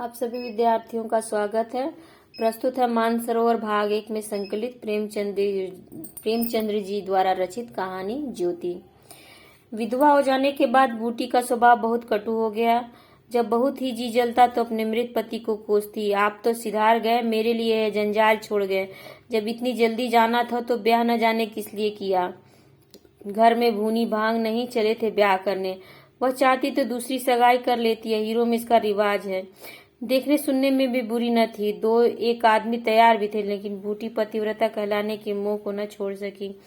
आप सभी विद्यार्थियों का स्वागत है। प्रस्तुत है मानसरोवर भाग 1 में संकलित प्रेमचंद्र जी द्वारा रचित कहानी ज्योति। विधवा हो जाने के बाद बूटी का स्वभाव बहुत कटु हो गया। जब बहुत ही जी जलता तो अपने मृत पति को कोसती, आप तो सिधार गए, मेरे लिए यह जंजाल छोड़ गए। जब इतनी जल्दी जाना था तो ब्याह न जाने किस लिए किया। घर में भूनी भांग नहीं चले थे ब्याह करने। वह चाहती तो दूसरी सगाई कर लेती है, हीरो में इसका रिवाज है। देखने सुनने में भी बुरी न थी। दो एक आदमी तैयार भी थे, लेकिन बूटी पतिव्रता कहलाने के मोह को न छोड़ सकी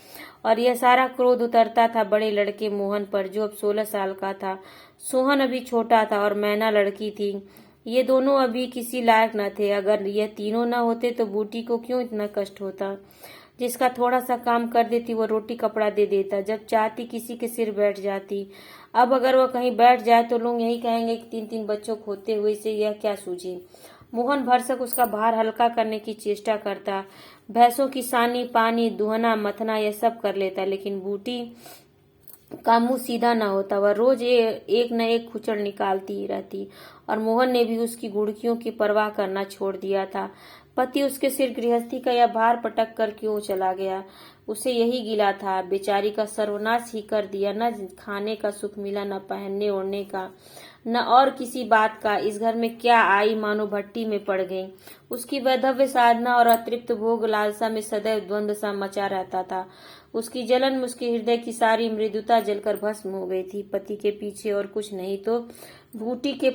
और यह सारा क्रोध उतरता था बड़े लड़के मोहन पर, जो अब 16 साल का था। सोहन अभी छोटा था और मैना लड़की थी। ये दोनों अभी किसी लायक न थे। अगर ये तीनों न होते तो बूटी को क्यों इतना कष्ट होता। जिसका थोड़ा सा काम कर देती वो रोटी कपड़ा दे देता, जब चाहती किसी के सिर बैठ जाती। अब अगर वह कहीं बैठ जाए तो लोग यही कहेंगे कि 3-3 बच्चों को होते हुए से यह क्या सूझी। मोहन भरसक उसका भार हल्का करने की चेष्टा करता, भैंसों की सानी पानी दुहना मथना यह सब कर लेता, लेकिन बूटी का मुंह सीधा न होता। वह रोज एक न एक खुचड़ निकालती ही रहती और मोहन ने भी उसकी गुड़कियों की परवाह करना छोड़ दिया था। पति उसके सिर गृहस्थी का यह भार पटक कर क्यों चला गया, उसे यही गिला था। बेचारी का सर्वनाश ही कर दिया। न खाने का सुख मिला, न पहनने ओढ़ने का, न और किसी बात का। इस घर में क्या आई, मानो भट्टी में पड़ गई। उसकी वैधव्य साधना और अतृप्त भोग लालसा में सदैव द्वंद्व सा मचा रहता था। उसकी जलन में उसके हृदय की सारी मृदुता जलकर भस्म हो गई थी। पति के पीछे और कुछ नहीं तो बूटी के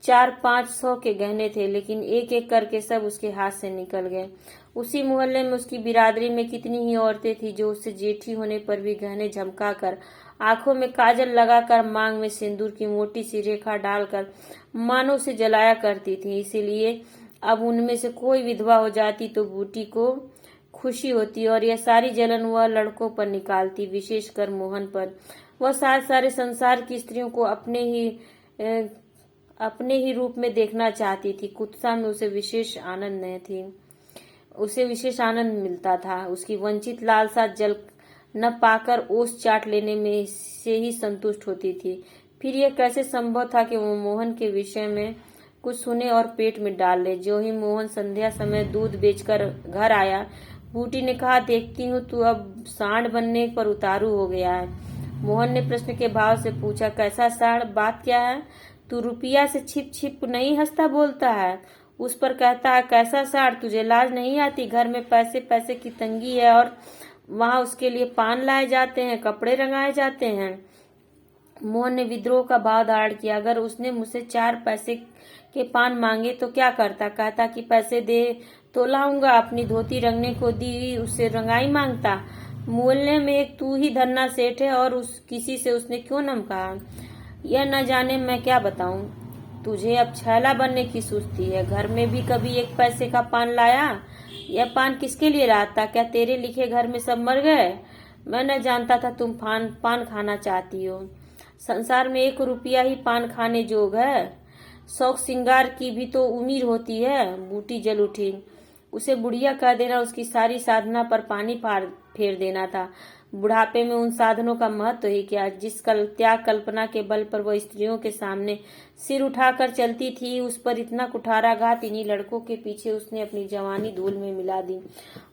400-500 के गहने थे, लेकिन एक एक करके सब उसके हाथ से निकल गए। उसी मोहल्ले में उसकी बिरादरी में कितनी ही औरतें थी जो उससे जेठी होने पर भी गहने झमकाकर, आंखों में काजल लगाकर, मांग में सिंदूर की मोटी सी रेखा डालकर मानो उसे जलाया करती थी। इसीलिए अब उनमें से कोई विधवा हो जाती तो बूटी को खुशी होती और यह सारी जलन वह लड़कों पर निकालती, विशेषकर मोहन पर। वह सारे संसार की स्त्रियों को अपने ही रूप में देखना चाहती थी। कुत्सा में उसे विशेष आनंद मिलता था। उसकी वंचित लालसा जल न पाकर ओस चाट लेने में से ही संतुष्ट होती थी। फिर यह कैसे संभव था कि वो मोहन के विषय में कुछ सुने और पेट में डाल ले। जो ही मोहन संध्या समय दूध बेचकर घर आया, बूटी ने कहा, देखती हूँ तू अब सांड बनने पर उतारू हो गया है। मोहन ने प्रश्न के भाव से पूछा, कैसा सांड, बात क्या है। तू रुपया से छिप छिप नहीं हंसता बोलता है। उस पर कहता है, कैसा सांड, तुझे लाज नहीं आती। घर में पैसे पैसे की तंगी है और वहां उसके लिए पान लाए जाते हैं, कपड़े रंगाए जाते हैं। मोहन ने विद्रोह का भाव धारण किया। अगर उसने मुझसे 4 पैसे के पान मांगे तो क्या करता। कहता कि पैसे दे तो लाऊंगा। अपनी धोती रंगने को दी, उससे रंगाई मांगता। मोहल्ले में एक तू ही धन्ना सेठ है और किसी से उसने क्यों न कहा। यह न जाने मैं क्या बताऊं। तुझे अब छैला बनने की सुस्ती है। घर में भी कभी 1 पैसे का पान लाया। यह पान किसके लिए लाता। क्या तेरे लिखे घर में सब मर गए। मैं न जानता था तुम पान खाना चाहती हो। संसार में 1 रुपया ही पान खाने जोग है। शौक श्रृंगार की भी तो उम्र होती है। बूटी जल उठी। उसे बुढ़िया कह देना उसकी सारी साधना पर पानी फेर देना था। बुढ़ापे में उन साधनों का महत्व ही क्या, जिस त्याग कल्पना के बल पर वह स्त्रियों के सामने सिर उठाकर चलती थी, उस पर इतना कुठाराघात इन्हीं लड़कों के पीछे उसने अपनी जवानी धूल में मिला दी।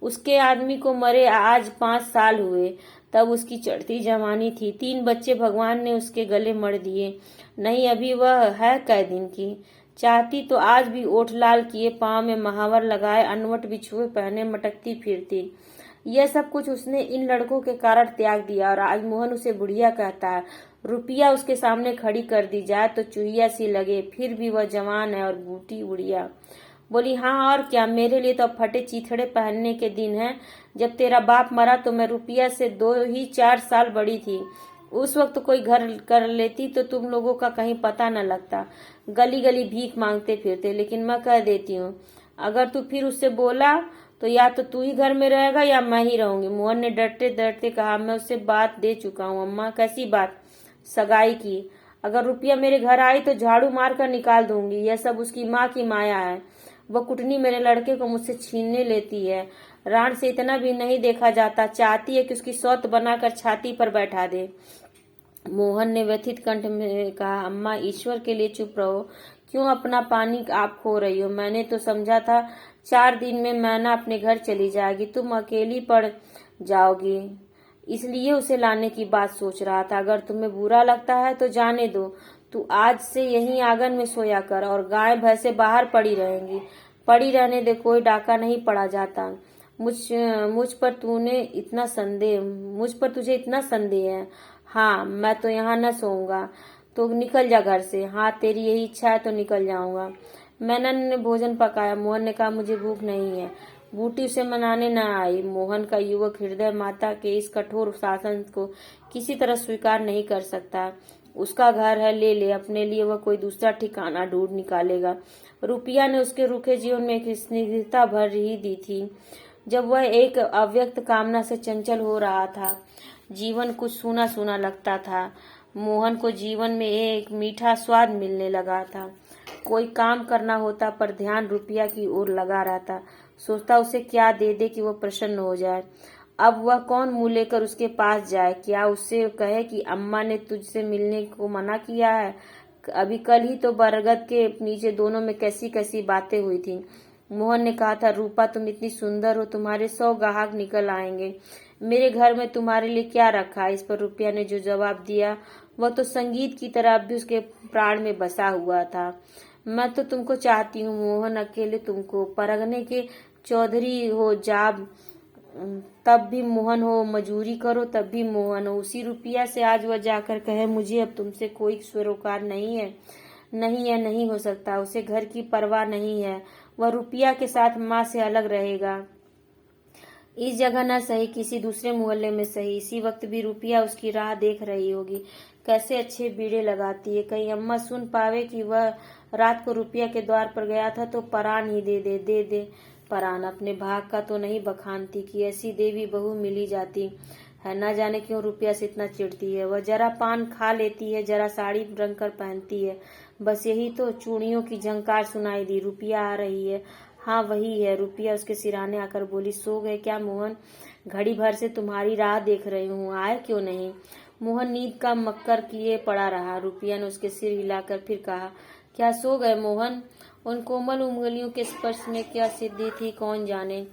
उसके आदमी को मरे आज 5 साल हुए, तब उसकी चढ़ती जवानी थी। 3 बच्चे भगवान ने उसके गले मड़ दिए। नहीं, अभी वह है कै दिन की। चाहती तो आज भी ओठ लाल किए, पांव में महावर लगाए, अनवट बिछुए पहने मटकती फिरती। यह सब कुछ उसने इन लड़कों के कारण त्याग दिया और आज मोहन उसे बुढ़िया कहता है। रुपया उसके सामने खड़ी कर दी जाए तो चुहिया सी लगे, फिर भी वह जवान है और बूटी बुढ़िया। बोली, हाँ और क्या, मेरे लिए तो अब फटे चीथड़े पहनने के दिन है। जब तेरा बाप मरा तो मैं रुपया से 2-4 साल बड़ी थी। उस वक्त कोई घर कर लेती तो तुम लोगों का कहीं पता न लगता। गली गली भीख मांगते फिरते। लेकिन मैं कह देती हूँ, अगर तू फिर उससे बोला तो या तो तू ही घर में रहेगा या मैं ही रहूंगी। मोहन ने डरते डरते कहा, मैं उससे बात दे चुका हूँ अम्मा। कैसी बात। सगाई की। अगर रुपया मेरे घर आई तो झाड़ू मार कर निकाल दूंगी। यह सब उसकी माँ की माया है। वह कुटनी मेरे लड़के को मुझसे छीनने लेती है। राण से इतना भी नहीं देखा जाता। चाहती है कि उसकी सौत बनाकर छाती पर बैठा दे। मोहन ने व्यथित कंठ में कहा, अम्मा ईश्वर के लिए चुप रहो, क्यों अपना पानी आप खो रही हो? मैंने तो समझा था 4 दिन में मैना अपने घर चली जाएगी, तुम अकेली पड़ जाओगी, इसलिए उसे लाने की बात सोच रहा था। अगर तुम्हें बुरा लगता है तो जाने दो, तू आज से यहीं आंगन में सोया कर और गाय भैंसे बाहर पड़ी रहेंगी। पड़ी रहने दे, कोई डाका नहीं पड़ा जाता। मुझ मुझ पर तूने इतना संदेह मुझ पर तुझे इतना संदेह है? हाँ, मैं तो यहाँ न सोऊंगा, तो निकल जा घर से। हाँ, तेरी यही इच्छा है तो निकल जाऊंगा। मैनन ने भोजन पकाया। मोहन ने कहा, मुझे भूख नहीं है। बूटी उसे मनाने न आई। मोहन का युवक हृदय माता के इस कठोर शासन को किसी तरह स्वीकार नहीं कर सकता। उसका घर है, ले ले, अपने लिए वह कोई दूसरा ठिकाना ढूंढ निकालेगा। रुपया ने उसके रूखे जीवन में एक स्निग्धता भर ही दी थी। जब वह एक अव्यक्त कामना से चंचल हो रहा था, जीवन कुछ सूना सूना लगता था। मोहन को जीवन में एक मीठा स्वाद मिलने लगा था। कोई काम करना होता पर ध्यान रुपया की ओर लगा रहता। सोचता उसे क्या दे दे कि वो प्रसन्न हो जाए। अब वह कौन मुंह लेकर उसके पास जाए? क्या उससे कहे कि अम्मा ने तुझसे मिलने को मना किया है? अभी कल ही तो बरगद के नीचे दोनों में कैसी कैसी बातें हुई थी। मोहन ने कहा था, रूपा तुम इतनी सुंदर हो, तुम्हारे 100 ग्राहक निकल आएंगे। मेरे घर में तुम्हारे लिए क्या रखा? इस पर रुपया ने जो जवाब दिया वह तो संगीत की तरह भी उसके प्राण में बसा हुआ था। मैं तो तुमको चाहती हूँ मोहन, अकेले तुमको। परगने के चौधरी हो जाब तब भी मोहन हो, मजूरी करो तब भी मोहन हो। उसी रुपया से आज वह जाकर कहे, मुझे अब तुमसे कोई सरोकार नहीं है, नहीं है, नहीं हो सकता। उसे घर की परवाह नहीं है। वह रुपया के साथ माँ से अलग रहेगा। इस जगह न सही, किसी दूसरे मोहल्ले में सही। इसी वक्त भी रुपया उसकी राह देख रही होगी। कैसे अच्छे बीड़े लगाती है। कहीं अम्मा सुन पावे कि वह रात को रुपया के द्वार पर गया था तो परान ही दे दे। परान अपने भाग का तो नहीं बखानती कि ऐसी देवी बहू मिली जाती है। न जाने क्यों रुपया से इतना चिढ़ती है। वह जरा पान खा लेती है, जरा साड़ी रंग कर पहनती है, बस यही तो। चूड़ियों की झंकार सुनाई दी। रुपया आ रही है। हाँ, वही है। रुपया उसके सिरहाने आकर बोली, सो गए क्या मोहन? घड़ी भर से तुम्हारी राह देख रही हूँ, आए क्यों नहीं? मोहन नींद का मक्कर किए पड़ा रहा। रुपया ने उसके सिर हिलाकर फिर कहा, क्या सो गए मोहन? उन कोमल उंगलियों के स्पर्श में क्या सिद्धि थी कौन जाने।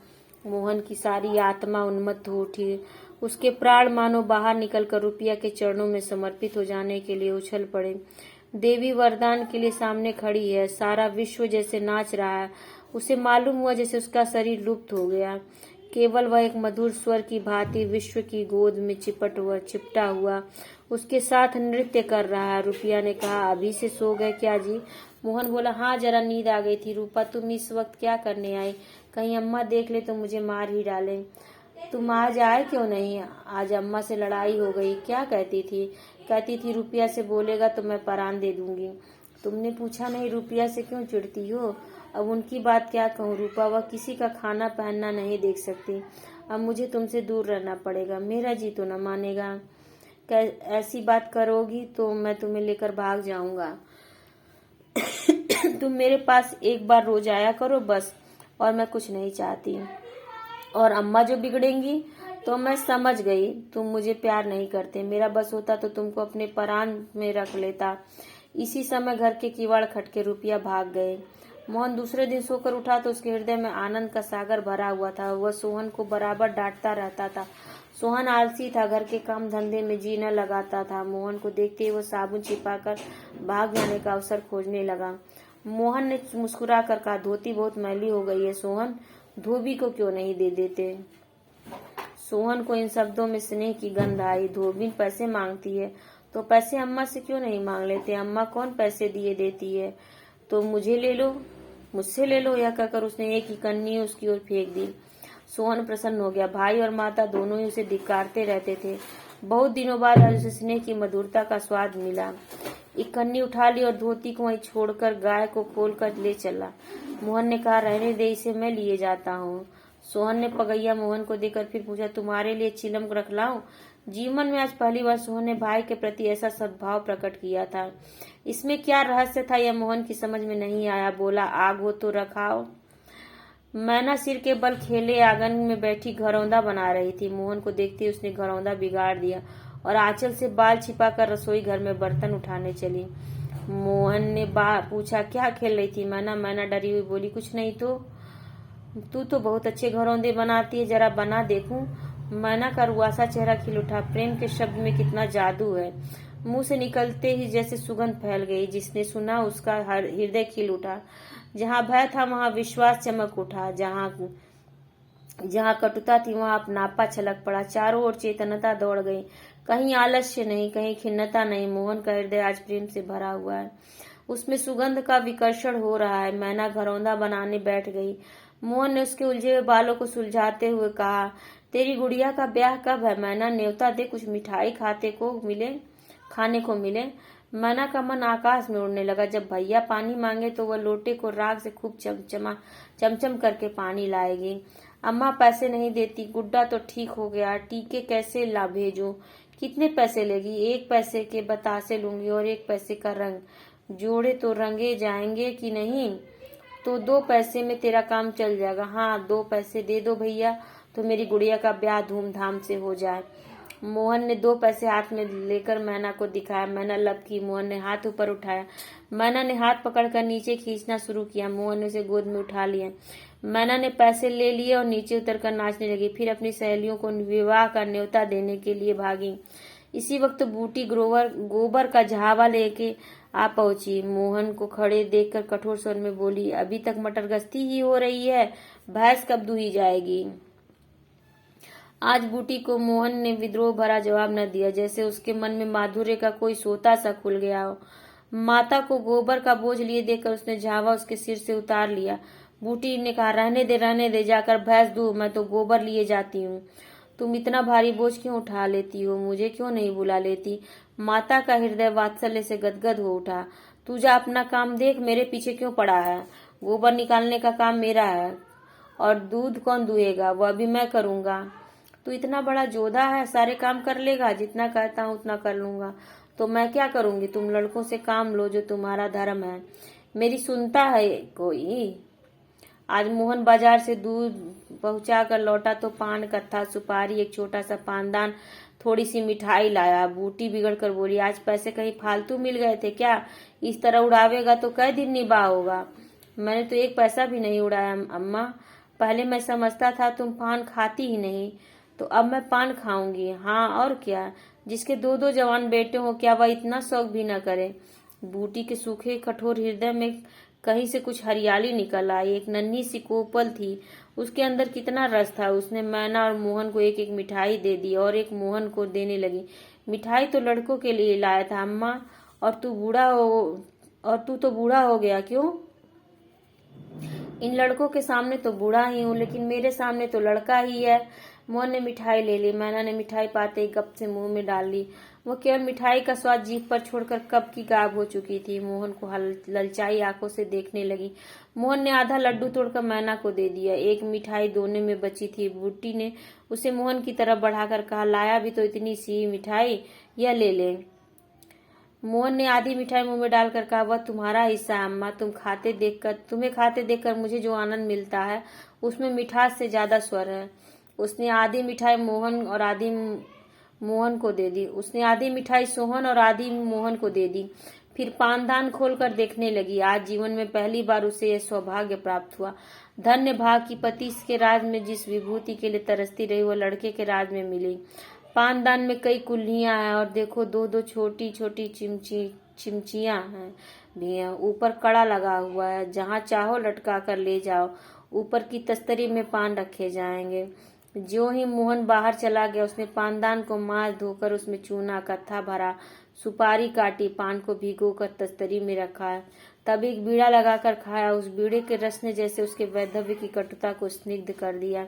मोहन की सारी आत्मा उन्मत्त हो उठी। उसके प्राण मानो बाहर निकलकर रुपया के चरणों में समर्पित हो जाने के लिए उछल पड़े। देवी वरदान के लिए सामने खड़ी है। सारा विश्व जैसे नाच रहा है। उसे मालूम हुआ जैसे उसका शरीर लुप्त हो गया। केवल वह एक मधुर स्वर की भांति विश्व की गोद में चिपटा हुआ उसके साथ नृत्य कर रहा है। रुपया ने कहा, अभी से सो गए क्या जी? मोहन बोला, हाँ, जरा नींद आ गई थी। रूपा, तुम इस वक्त क्या करने आई? कहीं अम्मा देख ले तो मुझे मार ही डाले। तुम आज आए क्यों नहीं? आज अम्मा से लड़ाई हो गई। क्या कहती थी? कहती थी रुपया से बोलेगा तो मैं परान दे दूंगी। तुमने पूछा नहीं रुपया से क्यों चिढ़ती हो? अब उनकी बात क्या कहूँ रूपा, वह किसी का खाना पहनना नहीं देख सकती। अब मुझे तुमसे दूर रहना पड़ेगा। मेरा जी तो न मानेगा। ऐसी बात करोगी तो मैं तुम्हें लेकर भाग जाऊंगा। तुम मेरे पास एक बार रोज आया करो बस, और मैं कुछ नहीं चाहती। और अम्मा जो बिगड़ेंगी तो मैं समझ गई तुम मुझे प्यार नहीं करते। मेरा बस होता तो तुमको अपने परान में रख लेता। इसी समय घर के किवाड़ खटके। रुपया भाग गए। मोहन दूसरे दिन सोकर उठा तो उसके हृदय में आनंद का सागर भरा हुआ था। वह सोहन को बराबर डांटता रहता था। सोहन आलसी था, घर के काम धंधे में जी न लगाता था। मोहन को देखते ही वो साबुन छिपाकर भाग जाने का अवसर खोजने लगा। मोहन ने मुस्कुरा कर कहा, धोती बहुत मैली हो गई है सोहन, धोबी को क्यों नहीं दे देते? सोहन को इन शब्दों में स्नेह की गंध आई। धोबी पैसे मांगती है तो पैसे अम्मा से क्यों नहीं मांग लेते? अम्मा कौन पैसे दिए देती है? तो मुझे ले लो, मुझसे ले लो। यह कहकर उसने एक ही कन्नी उसकी ओर फेंक दी। सोहन प्रसन्न हो गया। भाई और माता दोनों ही उसे धिक्कारते रहते थे। बहुत दिनों बाद आज उसे स्नेह की मधुरता का स्वाद मिला। एक कन्नी उठा ली और धोती को वहीं छोड़कर गाय को खोलकर ले चला। मोहन ने कहा, रहने दे, इसे मैं लिए जाता हूँ। सोहन ने पगैया मोहन को देकर फिर पूछा, तुम्हारे लिए चिलम रख लाऊं? जीवन में आज पहली बार सोहन ने भाई के प्रति ऐसा सद्भाव प्रकट किया था। इसमें क्या रहस्य था यह मोहन की समझ में नहीं आया। बोला, आग हो तो रखाओ। मैना सिर के बल खेले आंगन में बैठी घरौंदा बना रही थी। मोहन को देखते ही उसने घरौंदा बिगाड़ दिया और आंचल से बाल छिपाकर रसोई घर में बर्तन उठाने चली। मोहन ने पूछा, क्या खेल रही थी मैना? मैना डरी हुई बोली, कुछ नहीं तो। तू तो बहुत अच्छे घरौंदे बनाती है, जरा बना देखूं। मैना का रुआसा चेहरा खिल उठा। प्रेम के शब्द में कितना जादू है। मुंह से निकलते ही जैसे सुगंध फैल गई। जिसने सुना उसका हृदय खिल उठा। जहाँ भय था वहाँ विश्वास चमक उठा। जहाँ कटुता थी वहाँ अपनापा छलक पड़ा। चारों ओर चेतनता दौड़ गई। कहीं आलस्य नहीं, कहीं खिन्नता नहीं। मोहन का हृदय आज प्रेम से भरा हुआ है। उसमें सुगंध का विकर्षण हो रहा है। मैना घरौंदा बनाने बैठ गई। मोहन ने उसके उलझे हुए बालों को सुलझाते हुए कहा, तेरी गुड़िया का ब्याह कब है? मैना, न्योता दे, कुछ मिठाई खाने को मिले। मैना का मन आकाश में उड़ने लगा। जब भैया पानी मांगे तो वह लोटे को राग से खूब चमचम करके पानी लाएगी। अम्मा पैसे नहीं देती। गुड्डा तो ठीक हो गया, टीके कैसे ला भेजूं? कितने पैसे लेगी? 1 पैसे के बतासे लूंगी और 1 पैसे का रंग। जोड़े तो रंगे जाएंगे कि नहीं? तो 2 पैसे में तेरा काम चल जाएगा। हाँ, 2 पैसे दे दो भैया, तो मेरी गुड़िया का ब्याह धूमधाम से हो जाए। मोहन ने 2 पैसे हाथ में लेकर मैना को दिखाया। मैना लपकी। मोहन ने हाथ ऊपर उठाया। मैना ने हाथ पकड़कर नीचे खींचना शुरू किया। मोहन ने उसे गोद में उठा लिया। मैना ने पैसे ले लिए और नीचे उतरकर नाचने लगी। फिर अपनी सहेलियों को विवाह का न्योता देने के लिए भागी। इसी वक्त बूटी गोबर का झावा लेके आ पहुंची। मोहन को खड़े देखकर कठोर स्वर में बोली, अभी तक मटर गश्ती ही हो रही है, भैंस कब दूही जाएगी? आज बूटी को मोहन ने विद्रोह भरा जवाब न दिया, जैसे उसके मन में माधुर्य का कोई सोता सा खुल गया हो। माता को गोबर का बोझ लिए देखकर उसने झावा उसके सिर से उतार लिया। बूटी ने कहा, रहने दे, जाकर भैंस दूह, मैं तो गोबर लिए जाती हूँ। तुम इतना भारी बोझ क्यों उठा लेती हो? मुझे क्यों नहीं बुला लेती? माता का हृदय वात्सल्य से गदगद हो उठा। तू जा अपना काम देख, मेरे पीछे क्यों पड़ा है? गोबर निकालने का काम मेरा है, और दूध कौन दुहेगा? वह भी मैं करूंगा। तू इतना बड़ा जोधा है, सारे काम कर लेगा? जितना कहता हूँ उतना कर लूंगा। तो मैं क्या करूंगी? तुम लड़कों से काम लो, जो तुम्हारा धर्म है। मेरी सुनता है कोई? आज मोहन बाजार से दूध पहुंचा कर लौटा तो पान, कत्था, सुपारी, एक छोटा सा पानदान, थोड़ी सी मिठाई लाया। बूटी बिगड़ कर बोली, आज पैसे कहीं फालतू मिल गए थे क्या? इस तरह उड़ावेगा तो कई दिन निभा होगा। मैंने तो 1 पैसा भी नहीं उड़ाया अम्मा। पहले मैं समझता था तुम पान खाती ही नहीं, तो अब मैं पान खाऊंगी। हाँ और क्या, जिसके 2-2 जवान बेटे हो, क्या वह इतना शौक भी न करे? बूटी के सूखे कठोर हृदय में कहीं से कुछ हरियाली निकल आई। एक नन्ही सी कोपल थी, उसके अंदर कितना रस था। उसने मैना और मोहन को एक एक मिठाई दे दी और एक मोहन को देने लगी। मिठाई तो लड़कों के लिए लाया था अम्मा, और तू तो बूढ़ा हो गया क्यों? इन लड़कों के सामने तो बूढ़ा ही हूँ, लेकिन मेरे सामने तो लड़का ही है। मोहन ने मिठाई ले ली। मैना ने मिठाई पाते ही गप से मुंह में डाल ली। वो केवल मिठाई का स्वाद जीभ पर छोड़कर कब की गायब हो चुकी थी। मोहन को ललचाई आंखों से देखने लगी। मोहन ने आधा लड्डू तोड़कर मैना को दे दिया। एक मिठाई दोने में बची थी। बूटी ने उसे मोहन की तरफ बढ़ाकर कहा, लाया भी तो इतनी सी मिठाई, यह ले ले। मोहन ने आधी मिठाई मुंह में डालकर कहा, वह तुम्हारा हिस्सा है अम्मा। तुम्हें खाते देखकर मुझे जो आनंद मिलता है, उसमें मिठास से ज्यादा स्वर है। उसने आधी मिठाई मोहन को दे दी। उसने आधी मिठाई सोहन और आधी मोहन को दे दी। फिर पानदान खोलकर देखने लगी। आज जीवन में पहली बार उसे यह सौभाग्य प्राप्त हुआ। धन्य भाग की पति के राज में जिस विभूति के लिए तरसती रही, वह लड़के के राज में मिली। पानदान में कई कुल्हियां हैं, और देखो 2-2 छोटी छोटी चिमचियां हैं भी हैं। ऊपर कड़ा लगा हुआ है, जहाँ चाहो लटका कर ले जाओ। ऊपर की तस्तरी में पान रखे जाएंगे। ज्यों ही मोहन बाहर चला गया, उसने पानदान को मांज धोकर उसमें चूना, कत्था भरा, सुपारी काटी, पान को भिगोकर तस्तरी में रखा। तब एक बीड़ा लगाकर खाया। उस बीड़े के रस ने जैसे उसके वैधव्य की कटुता को स्निग्ध कर दिया।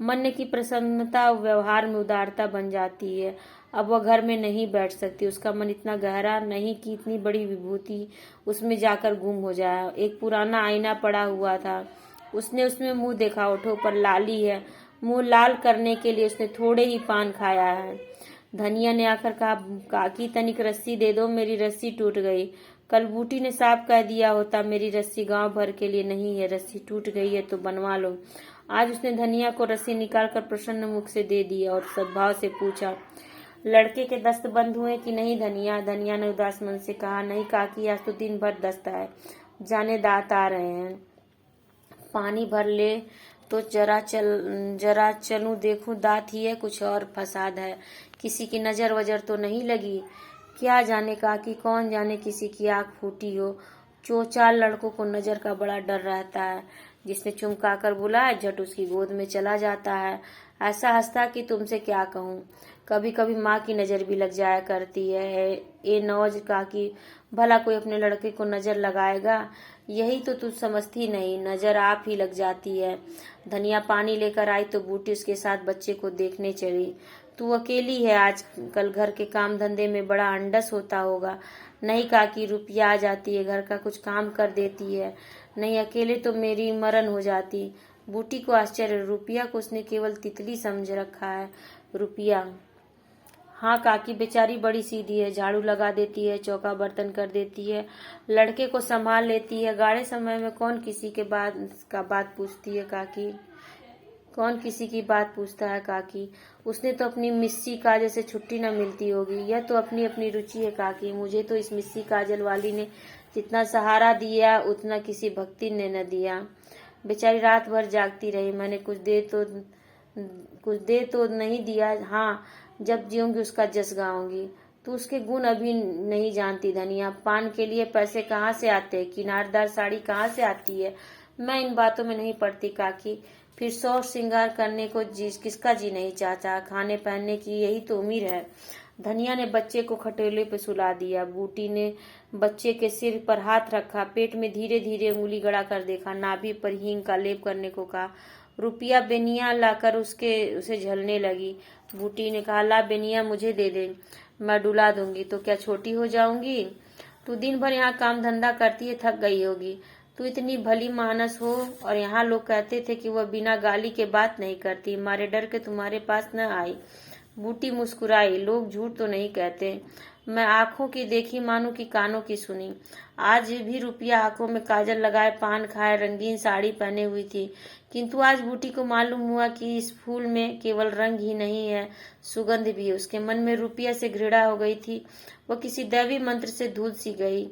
मन की प्रसन्नता व्यवहार में उदारता बन जाती है। अब वह घर में नहीं बैठ सकती। उसका मन इतना गहरा नहीं कि इतनी बड़ी विभूति उसमें जाकर गुम हो जाए। एक पुराना आईना पड़ा हुआ था। उसने उसमें मुंह देखा। होठों पर लाली है। मुंह लाल करने के लिए उसने थोड़े ही पान खाया है। धनिया ने आकर कहा, काकी तनिक रस्सी दे दो, मेरी रस्सी टूट गई। कल बूटी ने साफ कह दिया होता, मेरी रस्सी गांव भर के लिए नहीं है, रस्सी टूट गई है तो बनवा लो। आज उसने धनिया को रस्सी निकालकर प्रसन्न मुख से दे दी और सद्भाव से पूछा, लड़के के दस्त बंद हुए कि नहीं धनिया? धनिया ने उदास मन से कहा, नहीं काकी, आज तो दिन भर दस्त है, जाने दांत आ रहे हैं। पानी भर ले तो जरा चलूं देखूं, दांत ही है कुछ और फसाद है, किसी की नजर वजर तो नहीं लगी? क्या जाने काकी, कौन जाने किसी की आंख फूटी हो। 4 लड़कों को नजर का बड़ा डर रहता है, जिसने चुमकाकर बुलाया झट उसकी गोद में चला जाता है। ऐसा हंसता कि तुमसे क्या कहूँ। कभी कभी माँ की नजर भी लग जाया करती है। ए नौज काकी, भला कोई अपने लड़के को नजर लगाएगा? यही तो तू समझती नहीं, नजर आप ही लग जाती है। धनिया पानी लेकर आई तो बूटी उसके साथ बच्चे को देखने चली। तू अकेली है आज कल, घर के काम धंधे में बड़ा अंडस होता होगा। नहीं काकी, रुपया आ जाती है, घर का कुछ काम कर देती है। नहीं अकेले तो मेरी मरण हो जाती। बूटी को आश्चर्य, रुपया को उसने केवल तितली समझ रखा है। रुपया? हाँ काकी, बेचारी बड़ी सीधी है, झाड़ू लगा देती है, चौका बर्तन कर देती है, लड़के को संभाल लेती है। गाड़े समय में कौन किसी के बात पूछती है काकी? कौन किसी की बात पूछता है काकी? उसने तो अपनी मिस्सी काजल से छुट्टी न मिलती होगी। यह तो अपनी अपनी रुचि है काकी। मुझे तो इस मिस्सी काजल वाली ने जितना सहारा दिया उतना किसी भक्ति ने न दिया। बेचारी रात भर जागती रही, मैंने कुछ दे तो नहीं दिया। हाँ, जब जीऊंगी उसका जस गाऊंगी। तू उसके गुण अभी नहीं जानती धनिया। पान के लिए पैसे कहाँ से आते हैं, किनारदार साड़ी कहाँ से आती है, मैं इन बातों में नहीं पड़ती काकी। फिर शौक श्रृंगार करने को किसका जी नहीं चाहता, खाने पहनने की यही तो उम्र है। धनिया ने बच्चे को खटोले पे सुला दिया। बूटी ने बच्चे के सिर पर हाथ रखा, पेट में धीरे धीरे उंगली गड़ा कर देखा, नाभि पर हींग का लेप करने को कहा। रुपया बेनिया लाकर उसे झलने लगी। बूटी ने कहा, ला बेनिया मुझे दे दे, मैं डुला दूंगी। तो क्या छोटी हो जाऊंगी? तू दिन भर यहाँ काम धंधा करती है, थक गई होगी। तू इतनी भली मानस हो, और यहाँ लोग कहते थे कि वह बिना गाली के बात नहीं करती, मारे डर के तुम्हारे पास न आई। बूटी मुस्कुराई, लोग झूठ तो नहीं कहते। मैं आंखों की देखी मानू कि कानों की सुनी। आज भी रुपया आंखों में काजल लगाए, पान खाए, रंगीन साड़ी पहने हुई थी, किंतु आज बूटी को मालूम हुआ कि इस फूल में केवल रंग ही नहीं है, सुगंध भी है। उसके मन में रुपया से घृणा हो गई थी। वह किसी दैवी मंत्र से धुल सी गई।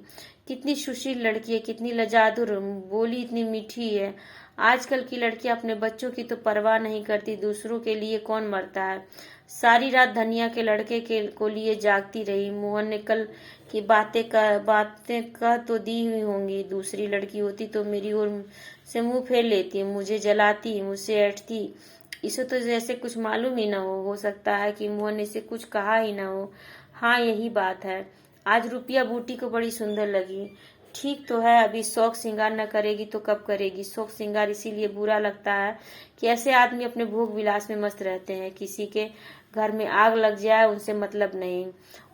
कितनी सुशील लड़की है, कितनी लजादुर, बोली इतनी मीठी है। आजकल की लड़कियां अपने बच्चों की तो परवाह नहीं करती, दूसरों के लिए कौन मरता है। सारी रात धनिया के लड़के को लिए जागती रही। मोहन ने कल की बातें कह तो दी हुई होंगी। दूसरी लड़की होती तो मेरी ओर से मुंह फेर लेती, मुझे जलाती, मुझसे ऐठती। इसे तो जैसे कुछ मालूम ही न हो सकता है कि मोहन ने इसे कुछ कहा ही न हो। हाँ, यही बात है। आज रुपया बूटी को बड़ी सुंदर लगी। ठीक तो है, अभी शौक श्रृंगार न करेगी तो कब करेगी। शौक श्रृंगार इसीलिए बुरा लगता है कि ऐसे आदमी अपने भोग विलास में मस्त रहते हैं। किसी के घर में आग लग जाए उनसे मतलब नहीं,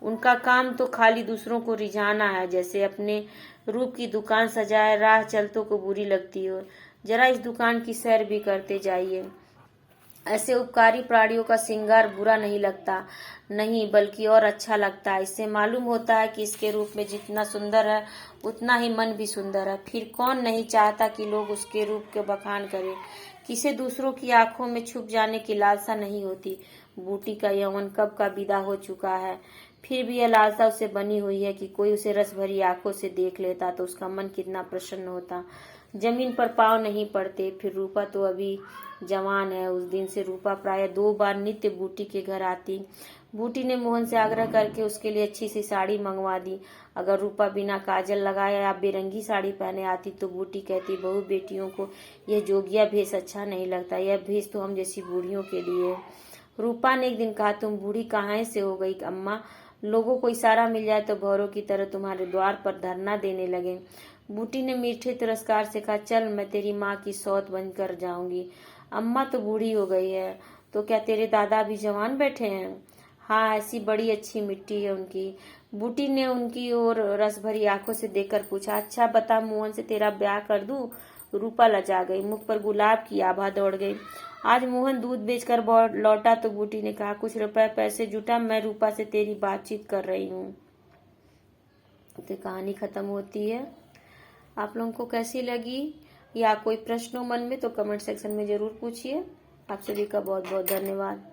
उनका काम तो खाली दूसरों को रिझाना है। जैसे अपने रूप की दुकान सजाए, राह चलतों को बुरी लगती हो। जरा इस दुकान की सैर भी करते जाइए। ऐसे उपकारी प्राणियों का श्रृंगार बुरा नहीं लगता, नहीं बल्कि और अच्छा लगता है। इससे मालूम होता है कि इसके रूप में जितना सुंदर है उतना ही मन भी सुंदर है। फिर कौन नहीं चाहता कि लोग उसके रूप के बखान करें। किसे दूसरों की आंखों में छुप जाने की लालसा नहीं होती। बूटी का यौवन कब का विदा हो चुका है, फिर भी यह लालसा उसे बनी हुई है कि कोई उसे रस भरी आंखों से देख लेता तो उसका मन कितना प्रसन्न होता। जमीन पर पांव नहीं पड़ते। फिर रूपा तो अभी जवान है। उस दिन से रूपा प्राय 2 बार नित्य बूटी के घर आती। बूटी ने मोहन से आग्रह करके उसके लिए अच्छी सी साड़ी मंगवा दी। अगर रूपा बिना काजल लगाए या बेरंगी साड़ी पहने आती तो बूटी कहती, बहू बेटियों को यह जोगिया भेष अच्छा नहीं लगता, यह भेष तो हम जैसी बूढ़ियों के लिए। रूपा ने एक दिन कहा, तुम बूढ़ी कहाँ से हो गई अम्मा? लोगों को इशारा मिल जाए तो भौरों की तरह तुम्हारे द्वार पर धरना देने लगे। बूटी ने मीठे तिरस्कार से कहा, चल मैं तेरी माँ की सौत बनकर जाऊंगी। अम्मा तो बूढ़ी हो गई है, तो क्या तेरे दादा भी जवान बैठे हैं? हाँ, ऐसी बड़ी अच्छी मिट्टी है उनकी। बूटी ने उनकी ओर रस भरी आंखों से देखकर पूछा, अच्छा बता मोहन से तेरा ब्याह कर दूं? रूपा लजा गई, मुख पर गुलाब की आभा दौड़ गई। आज मोहन दूध बेचकर लौटा तो बूटी ने कहा, कुछ रुपए पैसे जुटा, मैं रूपा से तेरी बातचीत कर रही हूँ। तो कहानी खत्म होती है। आप लोगों को कैसी लगी या कोई प्रश्न हो मन में तो कमेंट सेक्शन में जरूर पूछिए। आप सभी का बहुत बहुत धन्यवाद।